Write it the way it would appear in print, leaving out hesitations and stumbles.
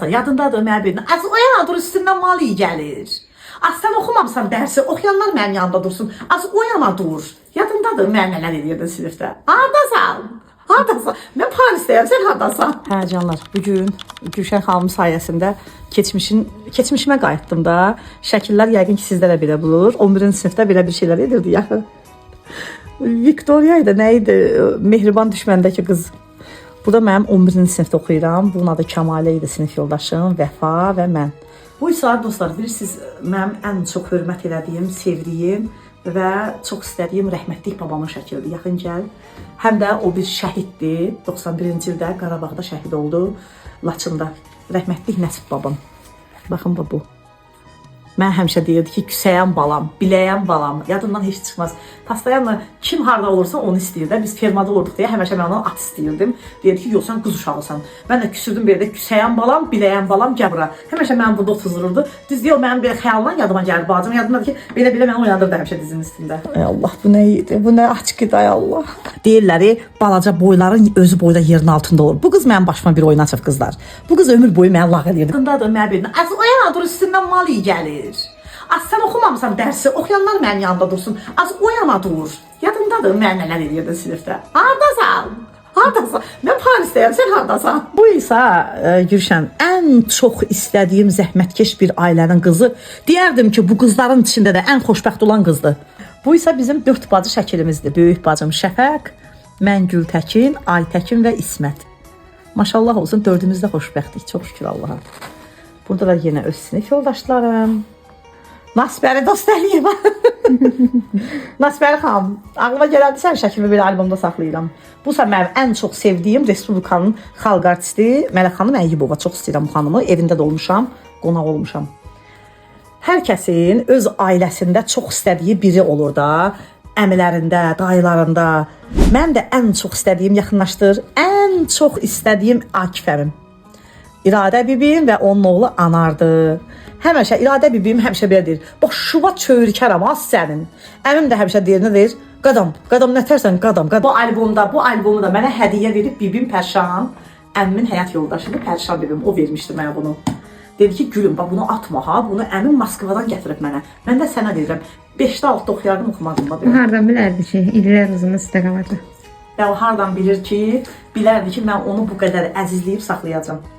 Yadındadır mənə bir az oyana dur üstündən mal iyi gəlir. Az sən oxumamısan dərsi, oxuyanlar mənim yanımda dursun. Az oyana dur. Yadındadır mən nələr edirdim sinifdə. Hardasan? Hardasan? Mən Parisdəyəm, sən hardasan? Hə canlar, bugün Gülşən xanım sayəsində keçmişimə qayıtdım da. Şəkillər yəqin ki sizdə də belə bulur. 11-ci sinifdə belə bir şeylər edirdi ya. Victoria idi, nə idi? Mehriban düşməndəki qız. Bu da mənim 11-ci sinifdə oxuyuram. Bunun adı Kəmalə idi, sinif yoldaşım, Vəfa və mən. Bu isə dostlar, bilirsiniz, mənim ən çox hörmət elədiyim, sevdiyim və çox istədiyim rəhmətlik babamın şəkildir. Yaxın gəl. Həm də o bir şəhiddir. 91-ci ildə Qarabağda şəhid oldu. Laçında. Rəhmətlik Nəsib babam. Baxın bu. Mən həmişə deyirdi ki, küsəyən balam, biləyən balam, yadından heç çıxmaz. Pastayanla kim harda olursa onu istəyirdi. Biz fermada olurduq deyə həmişə mən onu at istəyirdim. Deyirdi ki, yox sən qız uşağısan. Mən də küsürdüm belə küsəyən balam, biləyən balam gəl bura. Həmişə mənim burada otuzururdu. Düz deyil, mənim belə xəyalından yadıma gəlir bacım. Yadımdadır ki, belə məni uyandırdı həmişə dizinin üstündə. Ay Allah, bu nə idi? Bu nə açıq idi, ay Allah. Deyirlər, balaca boyların özü boyda yerin altında olur. Bu qız mənim başıma bir oyun açıb qızlar. Bu qız ömür boyu məni lağ eləyirdi. Yadındadır mənə bir az oyana dur üstündən mal iyi gəlir. Az sən oxumamısan dərsi, oxuyanlar mənim yanımda dursun. Az oyana dur. Yadındadır mən nələr edirdim sinifdə. Hardasan? Hardasan? Mən Parisdəyəm, sən hardasan? Bu isə Gülşən, ən çox istədiyim zəhmətkeş bir ailənin qızı. Deyərdim ki, bu qızların içində də ən xoşbəxt olan qızdır. Bu isə bizim 4 bacı şəkilimizdir. Böyük bacım Şəfəq, mən Gültəkin, Aytəkin və İsmət. Maşallah olsun, dördümüz də xoşbəxtlik. Çox şükür Allaha. Burada da yenə öz sinif yoldaşlarım. Nasbəri dost əliyəm. Nasbəri xanım, ağlıma gələndi sən şəklimi bir albomda saxlayıram. Bu ise mənim ən çox sevdiyim Respublikanın xalq artisti Mələk xanım Əyyubova. Çox istəyirəm bu xanımı, evində də olmuşam, qonaq olmuşam. Hər kəsin öz ailəsində çox istədiyi biri olur da, əmilərində, dayılarında. Mən də ən çox istədiyim yaxınlaşdır, ən çox istədiyim Akif əmim. İradə bibim və onun oğlu Anardır. Həmişə İradə bibim həmişə belə deyir. Bax şuva çöyrükərəm az sənin. Əmim də həmişə deyir, nə deyir? Qadam nətərsən qadam. Bu albomu da mənə hədiyyə verib bibim Pərşan. Əmmin həyat yoldaşıdır Pərşan bibim. O vermişdi mənə bunu. Dedi ki, gülüm, bax bunu atma ha. Bunu əmim Moskvadan gətirib mənə. Mən də sənə deyirəm. 5-də 6-da oxuyardım, oxumadım da. Hardan bilərdi ki, illər uzun istiqaməti. Və o hardan bilərdi ki, mən onu bu qədər əzizləyib saxlayacağım.